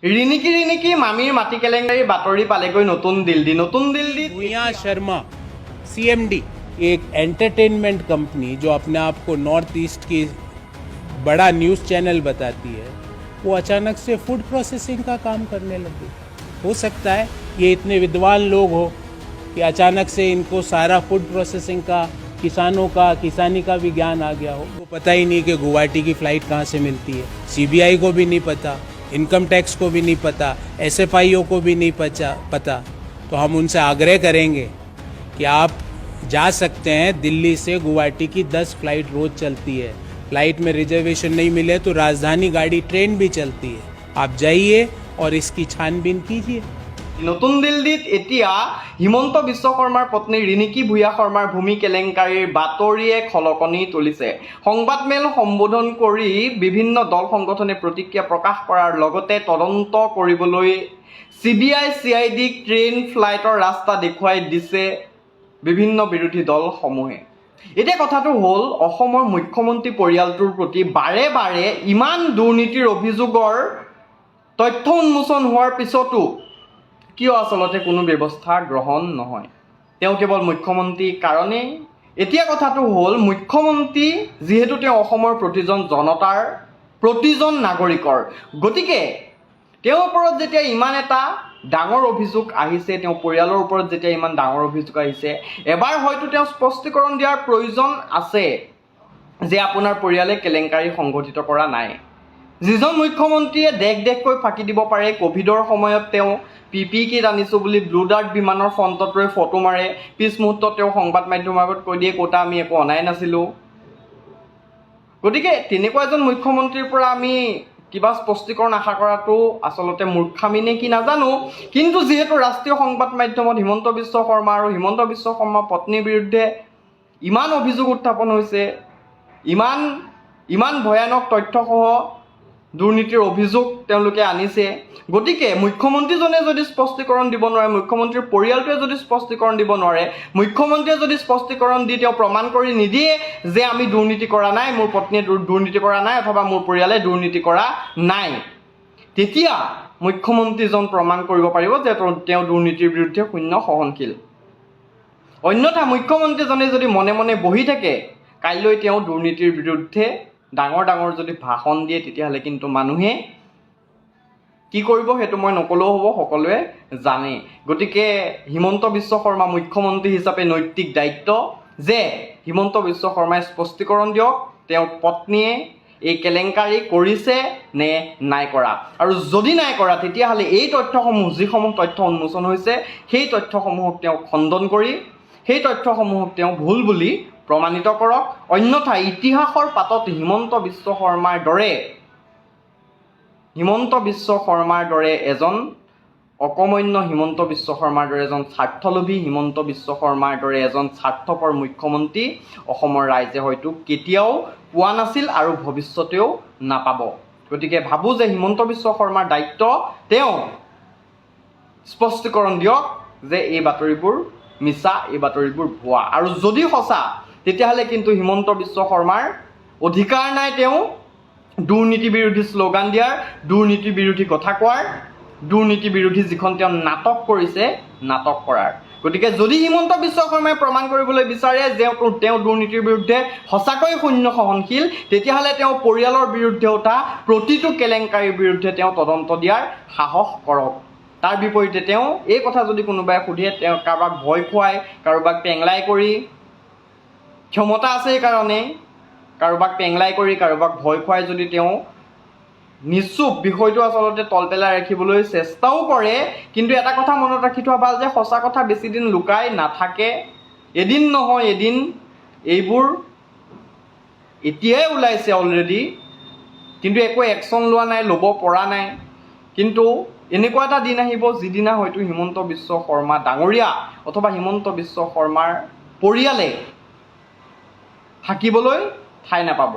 ৰিনিকি ৰিনিকি মামিৰ মাটি কেলেংকাৰী বাতৰি পালেগৈ নতুন দিল্লী भूया शर्मा CMD एक एंटरटेनमेंट कंपनी जो अपने आप को नॉर्थ ईस्ट की बड़ा न्यूज़ चैनल बताती है, वो अचानक से फूड प्रोसेसिंग का काम करने लगी। हो सकता है ये इतने विद्वान लोग हो कि अचानक से इनको सारा फूड प्रोसेसिंग का, किसानों का, किसानी का भी ज्ञान आ गया हो। वो पता ही नहीं कि गुवाहाटी की फ़्लाइट कहाँ से मिलती है, CBI को भी नहीं पता, इनकम टैक्स को भी नहीं पता, SFIO को भी नहीं पता। तो हम उनसे आग्रह करेंगे कि आप जा सकते हैं। दिल्ली से गुवाहाटी की 10 फ्लाइट रोज़ चलती है। फ्लाइट में रिजर्वेशन नहीं मिले तो राजधानी गाड़ी ट्रेन भी चलती है। आप जाइए और इसकी छानबीन कीजिए। নতুন দিল্লীত এতিয়া হিমন্ত বিশ্ব শৰ্মাৰ পত্নী ৰিনিকি ভূয়া শৰ্মাৰ ভূমি কেলেংকাৰীৰ বাতৰিয়ে খলকনি তুলিছে। সংবাদমেল সম্বোধন কৰি বিভিন্ন দল সংগঠনে প্ৰতিক্ৰিয়া প্ৰকাশ কৰাৰ লগতে তদন্ত কৰিবলৈ CBI CID ট্ৰেইন ফ্লাইটৰ ৰাস্তা দেখুৱাই দিছে বিভিন্ন বিৰোধী দলসমূহে। এতিয়া কথাটো হ'ল, অসমৰ মুখ্যমন্ত্ৰী পৰিয়ালটোৰ প্ৰতি বাৰে বাৰে ইমান দুৰ্নীতিৰ অভিযোগৰ তথ্য উন্মোচন হোৱাৰ পিছতো কিয় আচলতে কোনো ব্যৱস্থা গ্ৰহণ নহয়? তেওঁ কেৱল মুখ্যমন্ত্ৰী কাৰণেই? এতিয়া কথাটো হ'ল, মুখ্যমন্ত্ৰী যিহেতু তেওঁ অসমৰ প্ৰতিজন জনতাৰ, প্ৰতিজন নাগৰিকৰ, গতিকে তেওঁৰ ওপৰত যেতিয়া ইমান এটা ডাঙৰ অভিযোগ আহিছে, তেওঁ পৰিয়ালৰ ওপৰত যেতিয়া ইমান ডাঙৰ অভিযোগ আহিছে, এবাৰ হয়তো তেওঁ স্পষ্টীকৰণ দিয়াৰ প্ৰয়োজন আছে যে আপোনাৰ পৰিয়ালে কেলেংকাৰী সংঘটিত কৰা নাই। যিজন মুখ্যমন্ত্ৰীয়ে দেশকৈ ফাঁকি দিব পাৰে, ক'ভিডৰ সময়ত তেওঁ PPE কিট আনিছোঁ বুলি ব্লু ডাৰ্ট বিমানৰ ফ্ৰণ্টত ৰৈ ফটো মাৰে, পিছ মুহূৰ্তত তেওঁ সংবাদ মাধ্যমৰ আগত কৈ দিয়ে ক'তা আমি একো অনাই নাছিলোঁ। গতিকে তেনেকুৱা এজন মুখ্যমন্ত্ৰীৰ পৰা আমি কিবা স্পষ্টীকৰণ আশা কৰাটো আচলতে মূৰ্খামি নে কি নাজানো। কিন্তু যিহেতু ৰাষ্ট্ৰীয় সংবাদ মাধ্যমত হিমন্ত বিশ্ব শৰ্মা আৰু হিমন্ত বিশ্ব শৰ্মাৰ পত্নীৰ বিৰুদ্ধে ইমান অভিযোগ উত্থাপন হৈছে, ইমান ভয়ানক তথ্যসহ দুৰ্নীতিৰ অভিযোগ তেওঁলোকে আনিছে, গতিকে মুখ্যমন্ত্ৰীজনে যদি স্পষ্টীকৰণ দিব নোৱাৰে, মুখ্যমন্ত্ৰীৰ পৰিয়ালটোৱে যদি স্পষ্টীকৰণ দিব নোৱাৰে, মুখ্যমন্ত্ৰীয়ে যদি স্পষ্টীকৰণ দি তেওঁ প্ৰমাণ কৰি নিদিয়ে যে আমি দুৰ্নীতি কৰা নাই, মোৰ পত্নীয়ে দুৰ্নীতি কৰা নাই অথবা মোৰ পৰিয়ালে দুৰ্নীতি কৰা নাই, তেতিয়া মুখ্যমন্ত্ৰীজন প্ৰমাণ কৰিব পাৰিব যে তেওঁ দুৰ্নীতিৰ বিৰুদ্ধে শূন্য সহনশীল। অন্যথা মুখ্যমন্ত্ৰীজনে যদি মনে মনে বহি থাকে, কাইলৈ তেওঁ দুৰ্নীতিৰ বিৰুদ্ধে ডাঙৰ যদি ভাষণ দিয়ে, তেতিয়াহ'লে কিন্তু মানুহে কি কৰিব সেইটো মই নকলেও হ'ব, সকলোৱে জানে। গতিকে হিমন্ত বিশ্ব শৰ্মা মুখ্যমন্ত্ৰী হিচাপে নৈতিক দায়িত্ব যে হিমন্ত বিশ্ব শৰ্মাই স্পষ্টীকৰণ দিয়ক, তেওঁৰ পত্নীয়ে এই কেলেংকাৰী কৰিছে নে নাই কৰা, আৰু যদি নাই কৰা তেতিয়াহ'লে এই তথ্যসমূহ, যিসমূহ তথ্য উন্মোচন হৈছে, সেই তথ্যসমূহক তেওঁ খণ্ডন কৰি সেই তথ্যসমূহক তেওঁ ভুল বুলি প্ৰমাণিত কৰক। অন্যথা ইতিহাসৰ পাতত হিমন্ত বিশ্ব শৰ্মাৰ দৰে এজন অকমন্য, হিমন্ত বিশ্ব শৰ্মাৰ দৰে এজন স্বাৰ্থলোভী, হিমন্ত বিশ্ব শৰ্মাৰ দৰে এজন স্বাৰ্থপৰ মুখ্যমন্ত্ৰী অসমৰ ৰাইজে হয়তো কেতিয়াও পোৱা নাছিল আৰু ভৱিষ্যতেও নাপাব। গতিকে ভাবোঁ যে হিমন্ত বিশ্ব শৰ্মাৰ দায়িত্ব, তেওঁ স্পষ্টীকৰণ দিয়ক যে এই বাতৰিবোৰ মিছা, এই বাতৰিবোৰ ভুৱা, আৰু যদি সঁচা তেতিয়াহ'লে কিন্তু হিমন্ত বিশ্ব শৰ্মাৰ অধিকাৰ নাই তেওঁ দুৰ্নীতি বিৰোধী শ্লোগান দিয়াৰ, দুৰ্নীতি বিৰোধী কথা কোৱাৰ, দুৰ্নীতি বিৰোধী যিখন তেওঁ নাটক কৰিছে, নাটক কৰাৰ। গতিকে যদি হিমন্ত বিশ্ব শৰ্মাই প্ৰমাণ কৰিবলৈ বিচাৰে যে তেওঁ দুৰ্নীতিৰ বিৰুদ্ধে সঁচাকৈ শূন্য সহনশীল, তেতিয়াহ'লে তেওঁ পৰিয়ালৰ বিৰুদ্ধে উঠা প্ৰতিটো কেলেংকাৰীৰ বিৰুদ্ধে তেওঁ তদন্ত দিয়াৰ সাহস কৰক। তাৰ বিপৰীতে তেওঁ এই কথা যদি কোনোবাই সোধে, তেওঁ কাৰোবাক ভয় খুৱাই, কাৰোবাক পেংলাই কৰি, ক্ষমতা আছে সেইকাৰণে কাৰোবাক পেংলাই কৰি, কাৰোবাক ভয় খুৱাই যদি তেওঁ নিশ্চুপ বিষয়টো আচলতে তল পেলাই ৰাখিবলৈ চেষ্টাও কৰে, কিন্তু এটা কথা মনত ৰাখি থোৱা ভাল যে সঁচা কথা বেছিদিন লুকাই নাথাকে। এদিন নহয় এদিন এইবোৰ এতিয়াই ওলাইছে অলৰেডি, কিন্তু একো একশ্যন লোৱা নাই, ল'ব পৰা নাই। কিন্তু এনেকুৱা এটা দিন আহিব যিদিনা হয়তো হিমন্ত বিশ্ব শৰ্মা ডাঙৰীয়া অথবা হিমন্ত বিশ্ব শৰ্মাৰ পৰিয়ালে থাকিবলৈ ঠাই নাপাব।